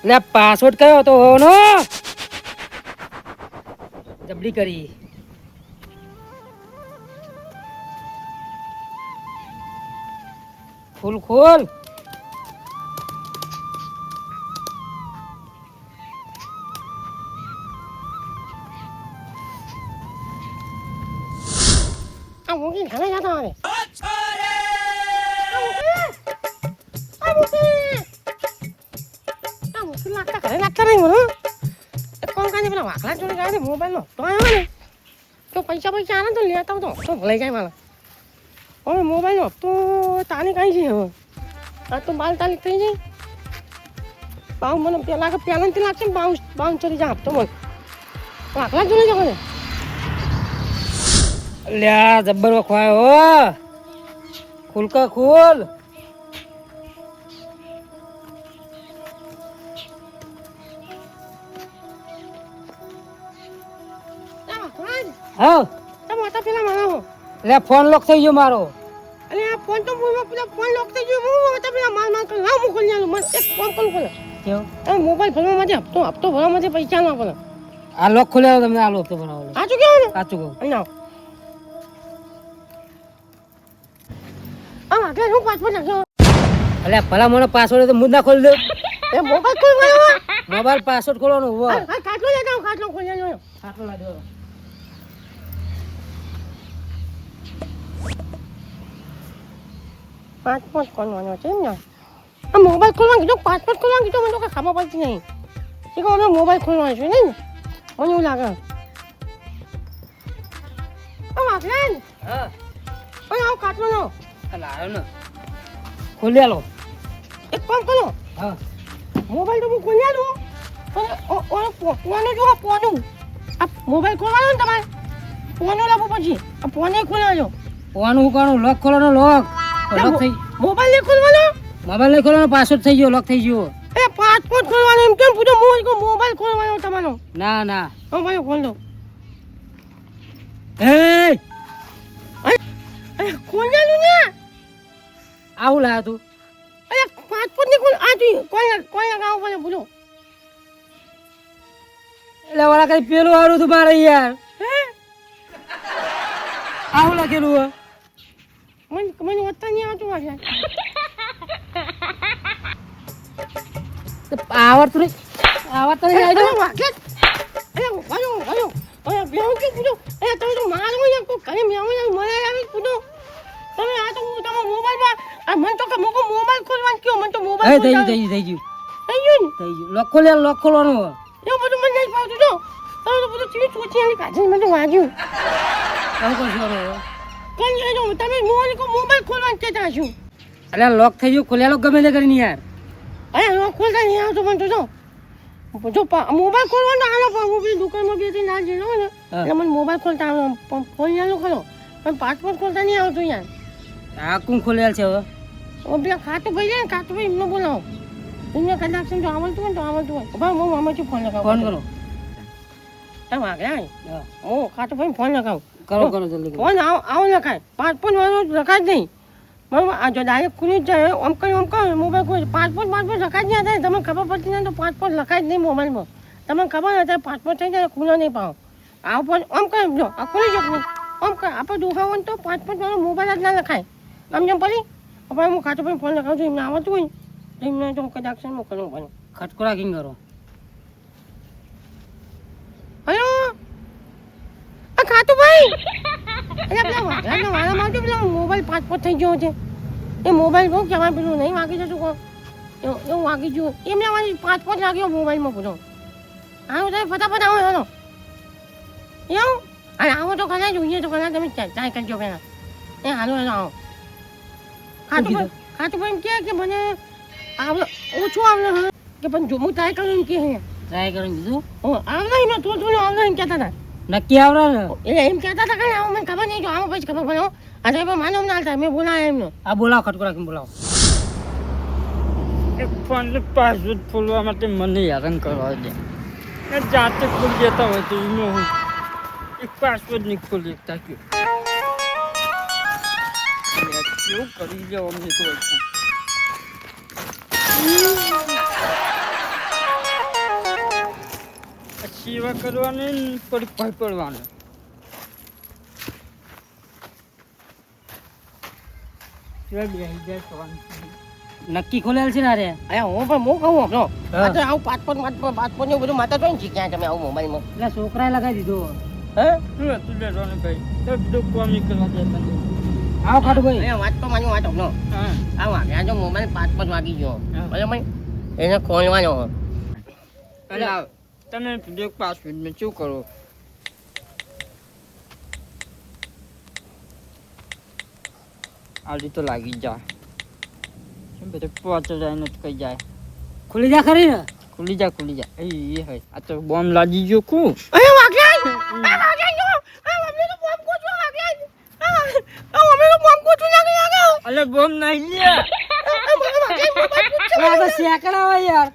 લે પાસવર્ડ કયો તો હોનો જબડી કરી ખોલ ખોલ આ મૂકી ઘરે જતા હવે લાગતા ઘરે લાગતા નહીં મને કોણ કાંઈ પેલા વાકલા જોડે જાય ને મોબાઈલનો તો આવ્યો ને તો પૈસા આને તો લેતા તો હપ્તો ભલાઈ જાય મારા હવે મોબાઈલનો હપ્તો તાની કાંઈ છે હવે આ તો 12 તારીખ થઈ જાય બાઉ મને પહેલાંથી લાગશે ને બાઉન્સ ચડી જાય હપ્તો મને વાકલા જોડે જાવ ને લ્યા જબ્બર વખવાય હો ખુલ કા ખુલ હા તમે હતા પેલા મારા લે ફોન લોક થઈ ગયો મારો અરે આ ફોન તો પેલા ફોન લોક થઈ ગયો હું હતા પેલા માર કર ના મોકલી આલું મને એક ફોન કોલ ખોલે કેવું એ મોબાઈલ ભરવા માટે હપ્તો ભરવા માટે પૈસા ના પડે આ લોક ખોલ્યો તમને આ લોક તો બનાવો સાચું કેવું ને સાચું કહું અહીં આવો આગળ હું પાસપોર્ટ નાખ્યો અલે ભલા મને પાસવર્ડ તો મુદ્દા ખોલી દે એ મોબાઈલ ખોલવાનો મોબાઈલ પાસવર્ડ ખોલવાનો હો કાટલો લેતા હું કાટલો ખોલી આલ્યો ખાટલો લાગ્યો પાસપોર્ટ ખોલવાનો છે ને આ મોબાઈલ ખોલવાનું કીધું પાસપોર્ટ ખોલવાનું કીધું મને તો કઈ ખબર પડતી નહીં એ કહો અમે મોબાઈલ ખોલવાનો છે નહીં મને એવું લાગે વાગલાન હા આવો કાટલો લો લાયો ને ખોલી આલો એક કામ કરો હા મોબાઈલ તો હું ખોલી આલું પોનું જો પોનું આ મોબાઈલ ખોલવાનો ને તમારે પોનું લાવો પછી આ પોને ખોલાજો ફોન ઉકાણું લોક ખોલવાનો લોક લોક થઈ મોબાઈલ નહીં ખોલવાનો મોબાઈલ નહીં ખોલવાનો પાસવર્ડ થઈ ગયો લોક થઈ ગયો એ પાસપોર્ટ ખોલવાનો એમ કેમ પૂછો મોબાઈલ ખોલવાનો તમારો ના ના મોબાઈલ ખોલ દો એ અરે ખોલવાનું ને આવું લાયા તું અરે પાસપોર્ટ નહીં ખોલ આ તું કોણ લગાવો પડે પૂછો એટલે વાળા કઈ પેલું આવડું તું મારે યાર હે આવું લખેલું હે મને વત્તા નહીં આવતું વાગે આવડતું નહીં આવડતું નહીં આવી અરે વાગે અરે ભાયો અરે બેહું કે પૂછો અરે તમે તો મારો યાર કોઈ ઘરે મેં મને આવી પૂછો તમે આ તો તમારા મોબાઈલમાં આ મને તો કે મોકો મોબાઈલ ખોલવાનું કયો મને તો મોબાઈલ થઈ ખોલવાનું ગયું થઈ ગયું થઈ ગયું ને થઈ ગયું લોક ખોલ્યા લોક ખોલવાનું હે એવું બધું મને નહીં ફાવતું જો તમે તો બધું ચીવી ચોચી આની કાઢી મને તો વાગ્યું આવું કરશું હવે કઈ નહીં જો તમે મોબાઈલ ખોલવાનું કહેતા હશો અલે લોક થઈ ગયું ખોલ્યા લોક ગમે તે કરીને યાર અરે લોક ખોલતા નહીં આવતો મને તો જો મોબાઈલ ખોલવાનો આલો પણ હું બી દુકાનમાં બેસી ના જઈ લો ને એટલે મને મોબાઈલ ખોલતા આવડે પણ ખોલી આલો ખરો પણ પાસપોર્ટ ખોલતા નહીં આવતું યાર આ કોણ ખોલેલ છે હવે ઓ પેલા ખાતું ભાઈ જાય ને ખાતું ભાઈ એમને બોલાવો એમને કદાચ જો આવડતું હોય તો આવડતું હોય ભાઈ હું મામાથી ફોન લગાવું ફોન કરો એમ વાગ્યા હું ખાતું ભાઈ ફોન લગાવું કરો કરો જલ્દી કરો ફોન આવો લખાય પાસપોર્ટ વાળો લખાય જ નહીં બરાબર આ જો ડાયરેક્ટ ખુલી જ જાય આમ કહ્યું મોબાઈલ ખોલી પાસપોર્ટ લખાય જ નહીં થાય તમને ખબર પડતી નહીં તો પાસપોર્ટ લખાય જ નહીં મોબાઈલમાં તમને ખબર નથી પાસપોર્ટ થઈ જાય ખુલ્લો નહીં પાવો આવો પણ આમ કહે જો આ ખુલી જતું નહીં આમ કહે આપણે દુખાવો ને તો પાસપોર્ટ વાળો મોબાઈલ જ ના લખાય આમ જેમ પછી હવે હું ખાતું ભાઈ ફોન લગાવું છું એમને આવડતું હોય તો એમને તો કદાચ મોકલવું પડે ખટકોરા કિંગ કરો હલો આ ખાતું ભાઈ એટલે પેલા વાઘાના વાળા માટે પેલા મોબાઈલ પાસપોર્ટ થઈ ગયો છે એ મોબાઈલ બહુ કહેવાય પેલું નહીં વાગી જતું કહો એવું વાગી ગયું એમને મારી પાસપોર્ટ લાગ્યો મોબાઈલમાં પૂછો આવું તમે ફટાફટ આવો હાલો એવું અને આવો તો ખરા જોઈએ તો ખરા તમે ટ્રાય કરજો પહેલાં એ હાલો આવો ખાતું ભાઈ એમ કે મને આવડે ઓછું આવડે હા કે પણ જો હું ટ્રાય કરું એમ કે ટ્રાય કરીને દીધું આવડે ને થોડું આવડે એમ કહેતા હતા નક્કી આવડે ને એટલે એમ કહેતા હતા કે આવો મને ખબર નહીં જો આવો પછી ખબર પડે આ તો માનો ના થાય મેં બોલાયા એમને આ બોલાવો ખટકોરા કિંગ બોલાવો એક ફોન પાસવર્ડ ખોલવા માટે મને હેરાન કરવા દે જાતે ખોલી દેતા હોય તો એમાં હું એક પાસવર્ડ નહીં ખોલી શકતા કેવું કરી જાવ અમને તો સેવા કરવાની ને થોડીક ભય પડવાનું. ચલ બેસી જાય શાંતિ. નક્કી ખોલેલ છે ને રે અહીંયા હું પણ હું કહું આપણો હા. આ તો આવું પાંચ પાંચ ને બધું માતા જોઈને શીખ્યા તમે આવું મોબાઈલમાં એટલે છોકરાએ લગાવી દીધો હે શું હતું લે રોનકભાઈ? તો બીજું કોમ નહીં કરવા દેતા નહીં. આવો ખાટુભાઈ અહીંયા વાત તો માની વાત આપણો હા. આ વાગ્યા જો મોબાઈલ પાંચ વાગી ગયો હા. બરાબર એને ખોલવાનો અરે આવ. તમે બીજો પાસવર્ડ મેં શું કરો? આલી તો લાગી જાય. શું બધે પહોંચ જાય ને કઈ જાય. ખુલી જા ખરી ને ખુલી જા ખુલી જા. એ હોય આ તો બોમ્બ લાગી ગયો કુ. અહીંયા વાગ્યા આ વાગ્યા જો આ અમે તો બોમ્બ કોચો વાગ્યા આ અમે તો બોમ્બ કોચો નાખી નાખ્યો અલે બોમ્બ નહીં લે. આ તો સેકડા હોય યાર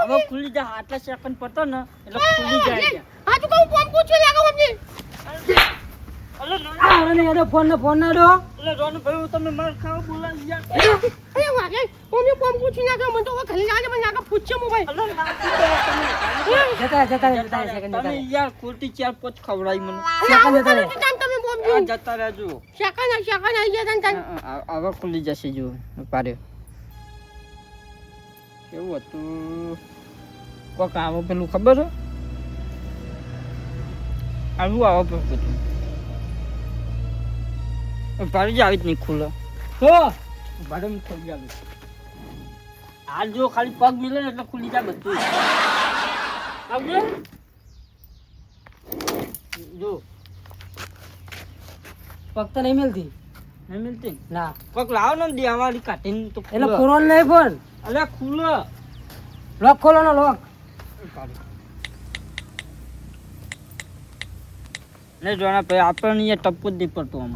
હવે ખુલી જા. આટલા સેકન્ડ પડતો ને એટલે ખુલી જાય. આ તો કહું બોમ્બ કોચો લાગો અમને અલે આ મને એનો ફોન ના દો રોનકભાઈ હું તમે માર ખાવા બોલાવી યાર. અહીંયા વાગ્યા અમે બોમ્બ કોચો નાખ્યો મને તો હવે ખાલી લાગે મને નાખા પૂછ્યો મોબાઈલ અલે ના જતા સેકન્ડ તમે યાર ખોટી ચાર પોચ ખવડાવી મને. જતા રે તમે બોમ્બ આ જતા રહેજો. શાકા આવી ગયા તને હવે ખુલી જશે જો પાડ્યો. કેવું હતું કોક આવો પેલું ખબર છે આવું આવો પેલું બધું ભાડી જ આવી જ નહીં ખુલે. તો ભાડે ખુલી જાય. આ જો ખાલી પગ મિલે ને એટલે ખુલી જાય બધું. આવજે જો પગ તો નહીં મિલતી નહીં મિલતી. ના કોક લાવો ને દેવાળી કાઢીને તો એટલે ખુલે. ફોન નહીં ફોન અલ્યા ખુલે. લોક ખોલો ને લોક નહીં જોણા ભાઈ આપણને અહીંયા ટપકો જ નહીં પડતો આમ.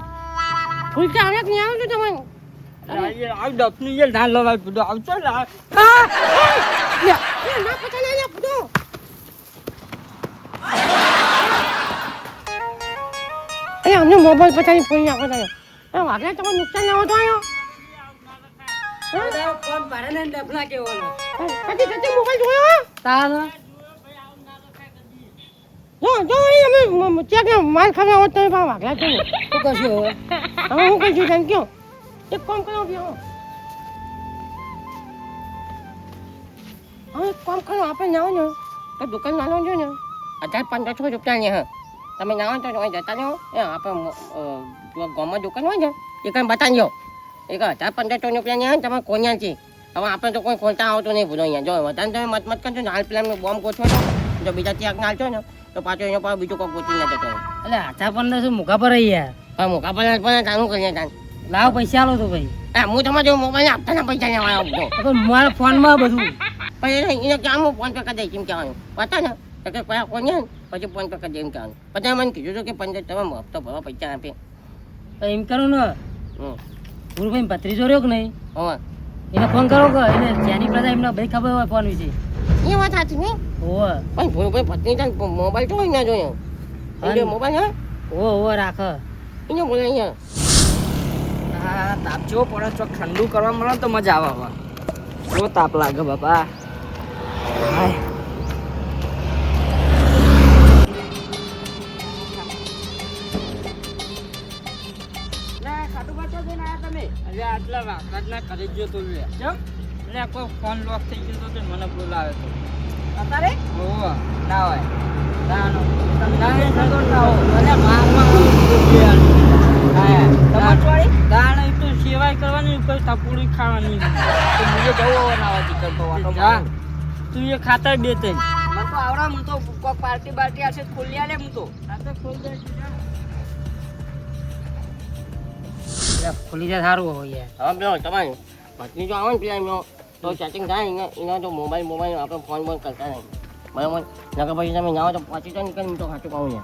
ફૂલતા આવડે કે નહીં આવડતું તમને આ ડપનું યાર ના લવાય બધું આવતો ને આ. ના પતા ના પૂછો એ અમને મોબાઈલ પતાની ફોન નાખો તમે એ વાગે તો નુકસાન ના હોતો આયો ફોન ભાડે લઈને ડફલા કેવાનો કદી મોબાઈલ જોયો તાન જો અમે ચેક માલ ખાવા હોત તમે પા વાગ્યા છે શું કરશું હવે હવે હું કઈ છું કયો એક કામ કરો બેહો હવે એક કામ કરો આપણે નાવો ને તો દુકાન નાનો જો ને 1500 રૂપિયા ને હા તમે નાવો તો જતા રહો એ આપણે ગામમાં દુકાન હોય ને એ કંઈ બતાવજો એક 1500 રૂપિયા ને તમે કોન્યા છે હવે આપણે તો કોઈ ખોલતા આવતો નહીં ભૂલો અહીંયા જો વધારે તમે મત કરજો ને હાલ પેલા બોમ્બ ગોઠવો છો જો બીજા ત્યાં નાખજો ને તો પાછો એનો પાછો બીજો કોઈ ગોઠવી ના જતો એટલે હાથા પણ શું મુખા પર રહી યાર હા મોકા પણ તાનું કરીએ તાન લાવ પૈસા આલો તો ભાઈ હું તમારે મોબાઈલ આપતાના પૈસા લેવા આવ્યો તો મારા ફોનમાં બધું પછી એને ક્યાં હું ફોન પે કરી દઈશ એમ કહેવાનું પતા ને તો કે પૈસા કોને પછી ફોન પે કરી દે એમ કહેવાનું પછી મને કીધું હતું કે 15 તમે હપ્તો ભરવા પૈસા આપે તો એમ કરો ને ગુરુભાઈ ભત્રીજો રહ્યો કે નહીં હવે એને ફોન કરો કે એને જ્યાંની પ્રજા એમને બધી ખબર હોય ફોન વિશે એ વાત સાચી નહીં હોવે પણ ભૂલભાઈ પત્ની તાન મોબાઈલ તો હોય ના જોઈએ એટલે મોબાઈલ હા હોવે રાખ એને બોલે અહીંયા આ તાપ જેવો પડે ચોક ઠંડુ કરવા મળે તો મજા આવે હવે. બહુ તાપ લાગે બાપા. હાય. અરે આટલા વાકરાજના કરી ગયો તો લે. કેમ? એટલે કોઈ ફોન લોક થઈ ગયો તો તે મને બોલાવે તો. અત્યારે? ઓહો, ના હોય. ના નો. તમે ના હો. અરે મારમાં હા. તમારી દાણ એ તો સેવાય કરવાની કોઈ તપોડી ખાવાની. તો મુજે જવો ના દીકર તો વાતો. તું એ ખાતા બે ત્રણ. મને તો આવડા હું તો કોક પાર્ટી બાર્ટી હશે ખોલી આલે હું તો. આ તો ખોલ દે. ખુલી જાય સારું હોય યાર હા બેન તમારે પત્ની જો આવે ને પેલા એમનો તો ચેટિંગ થાય એના તો મોબાઈલ આપણે ફોન બોન કરતા નહીં બરાબર નકર પછી તમે ના તો પછી તો નીકળી તો સાચું કહું ને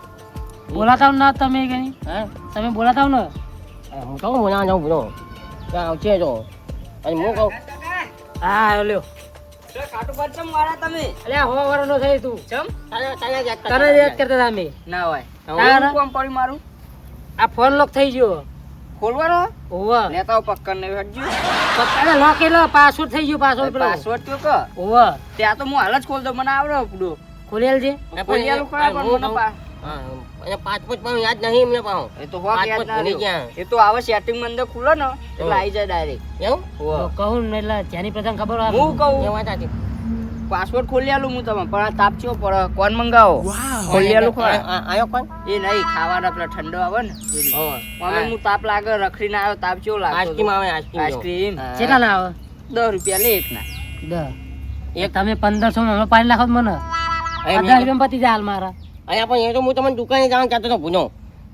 બોલાતા ના તમે કઈ હે તમે બોલાતા ને હું કહું હું ના જાઉં બોલો ત્યાં આવશે તો અને હું કહું હા લ્યો ખાટું પર ચમ મારા તમે. અલે હો વરનો થઈ તું ચમ? તને યાદ તને યાદ કરતા હતા અમે ના હોય. તારા? હું કોમ પડી મારું. આ ફોન લોક થઈ ગયો ખોલવાનો? ઓવા લેતા આવ પક્કર ને હટજો. પકડે લોક એટલે પાસવર્ડ થઈ ગયો પાસવર્ડ પેલો પાસવર્ડ તો ક. ઓવા ત્યાં તો હું હાલ જ ખોલ દઉં મને આવડે પૂડો. ખોલી આલજે. ખોલિયાલું ખરા પણ મને હા, અને પાસપોર્ટ પણ યાદ નહીં એમને પાહો. એ તો હોક યાદ પાસપોર્ટ ના ભૂલી રહ્યો. ગયા. એ તો આવા સેટિંગ માં અંદર ખુલે ને એટલે આવી જાય ડાયરેક્ટ. એવું? તો કહું ને એટલે જેની પ્રથમ ખબર હોય હું કહું એ વાત સાચી. પાસપોર્ટ ખોલી આલું હું તમે પણ આ તાપ ચેવો પડે કોણ મંગાવો ખોલી આલું ખરા આયો કોણ? એ નહીં ખાવાના પેલા ઠંડો આવે ને એ રીતે. હા. અમે હું તાપ લાગે રખડીને આવ્યો તાપ ચેવો લાગે આઈસ્ક્રીમ આવે, આઈસ્ક્રીમ. આઈસ્ક્રીમ હા. કેટલા ના આવે? 10 રૂપિયા લે એક ના 10. તમે 1500 માં પાડી નાખો તો મને અહીંયા 10 રૂપિયા પતી જાય હાલ મારા. અહીંયા પણ એ તો હું તમને દુકાને જવાનું કહેતો હતો ભૂનો.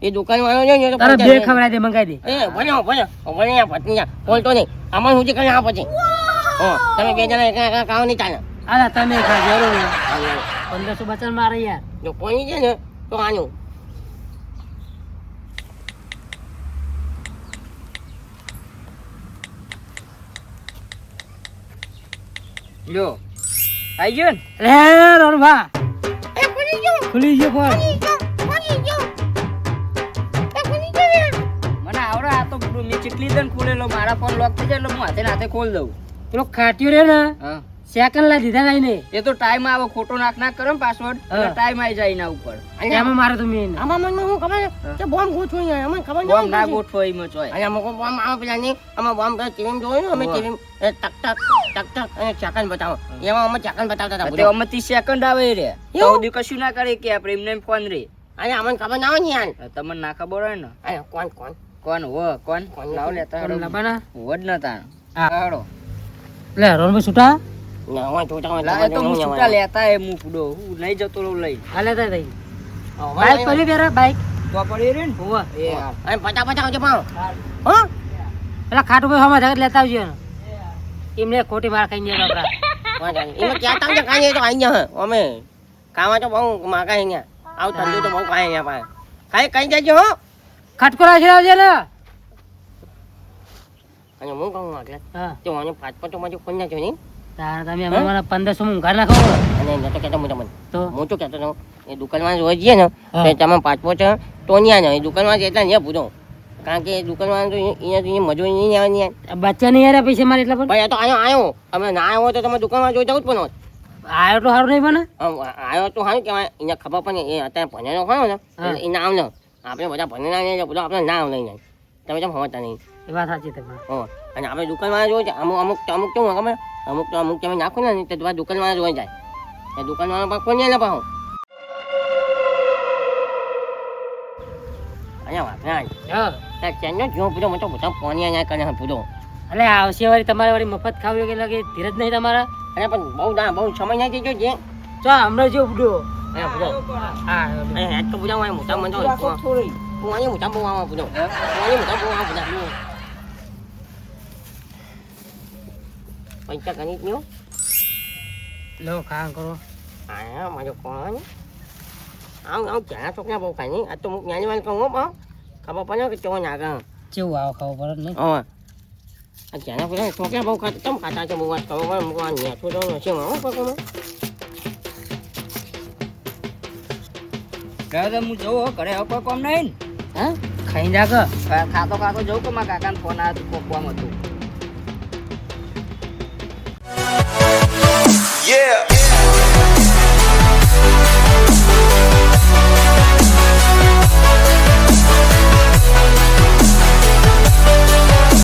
એ દુકાન વાળો છે ને એ તો તારે પૈસા બે ખવડાવી દે, મંગાવી દે. એ ભણ્યો ભણ્યો ભટની બોલતો નહીં. આમાં સુધી કરી આ પછી તમે બે જણા એકા ખાવ નહીં ચાલે. હાલા તમે ખાજો જરૂર. 1500 બચાવ મારે યાર. જો કોઈ છે ને તો આનું લ્યો આઈ ગયો ને રે રોણભા ખુલી ગયો ફોન. મને આવડે આ તો મેં ચીકલી દન ખોલેલો મારા ફોન લોક થઈ જાય એટલે હું હાથે ને હાથે ખોલી દઉં પેલો ખાટ્યો રે ને હા સેકન્ડ લા દીધા નહીં ને એ તો ટાઈમ આવે ખોટો નાખ કરો ને પાસવર્ડ એટલે હા. ટાઈમ આવી જાય એના ઉપર એમાં મારે તો મેન આમાં મને શું ખબર છે કે બોમ્બ ગોઠવું અહીંયા અમને ખબર બોમ્બ ના નહીં ગોઠવો એમાં ચોય અહીંયા મોકો બોમ્બ આવે પેલા નહીં આમાં બોમ્બ ટીવી જોયું ને અમે હોવે. ટીવી ટક ટક ટક ટક અને ચાકન બતાવો એમાં અમે ચાકન બતાવતા હતા તે બધું. અમે 30 સેકન્ડ આવે રે તો એવું? સુધી કશું ના કરે કે આપણે એમને એમ ફોન રે અહીંયા અમને ખબર ના હોય ને યાર. તમને ના ખબર હોય ને અહીંયા કોણ કોણ કોણ હો કોણ કોણ? લાવ લેતા કોણ લાવવાના? હો જ નતા હા. હાડો લે રોણભાઈ છૂટા ના હોય જોતા હોય લા એ તો હું છૂટા લેતા એ હું પૂડો હું નહીં જતો રહું લઈ હાલે તા તઈ બાઈક પડી પેરા બાઈક તો પડી રે ને હોવા એ હા અને પતા આવજો પાવ હા પેલા ખાટુ ભાઈ હમા જગત લેતા આવજો ને. એમને ખોટી માર ખાઈ ગયા આપડા. વાંધો નહીં. એમાં ક્યાં તાવ છે કાંઈ એ તો આઈ ગયા હે. અમે ખાવા તો બહુ માગા અહીંયા આવ ઠંડુ તો બહુ ખાય અહીંયા પાસે ખાઈ કઈ જજો હો. ખટકો રાખી આવજે ને. અને હું કહું આગળ હા તો મને પાસપોર્ટ તો મારી ખોલી નાખ્યો નહીં તાર તમે અમે મને 1500 માં ઘર નાખો અને નતો કહેતો હું તમને તો હું તો કહેતો હતો એ દુકાનમાં જોઈ જઈએ ને હા. તો તમે પાસપોર્ટ તો નહીં આવે એ દુકાનમાં એટલા નહીં પૂછો કારણ કે એ દુકાનમાં તો અહીંયા મજૂરી નહીં આવે નહીં આ બચ્ચા નહીં યાર પૈસા મારે એટલા પણ ભાઈ આ તો આવ્યો અમે ના આવ્યો હોય તો તમે દુકાનમાં જોઈ જવું જ પણ હોત. આયો તો સારું નહીં બને. આવ્યો તો સારું કહેવાય અહીંયા ખબર પણ એ અત્યારે ભણેલો ખરો ને હા. એ નામ ને આપણે બધા ભણેલા નહીં બધું આપણે નામ લઈ જાય તમે કેમ સમજતા નહીં એ વાત સાચી તમારી. હો અને આપણે દુકાનમાં જોઈ છે અમુક તો હું ખબર અમુક તમે નાખો ને તો તમારા દુકાનમાં જોઈ જાય એ દુકાનવાળા પાસે કોણ જાય પાછું અહીંયા વાપરા હા ચેનનો જો પૂછો મને તો બધા ફોન અહીંયા કરે પૂછો એટલે આવશે વાળી તમારે વાળી મફત ખાવી કે લાગે ધીરજ નહીં તમારા. અને પણ બહુ સમય ના જજો જે ચો હમણાં જો બુડો અહીંયા પૂછો હા અહીંયા હેડ તો પૂછા મોટા મને તો થોડી હું અહીંયા મોટા બહુ આવા પૂછો હું અહીંયા મોટા બહુ આવા પૂછા પૈસા ગણી જ નહીં લો ખા કરો. હા મારો કોણ આમ ક્યાં છોકરા બહુ ખાય નહીં આ તો હું જ્ઞાની વાળ કહું પણ ખબર પડે કે ચો નાગા કેવું આવો ખાવો પડે નહીં. હા આ ક્યાં પેલા છોકરા બહુ ખાતા કેમ ખાતા છે બહુ વાત કરો પણ હું આ નેઠું તો નથી માં પકોમાં ઘરે હું જવું હો, ઘરે હવે કોઈ કામ નહીં ને. હા ખાઈ જા કે ખાતો ખાતો જવું કે મારા કાકાને ફોન આવ્યો હતો કોકવામાં હતું Yeah.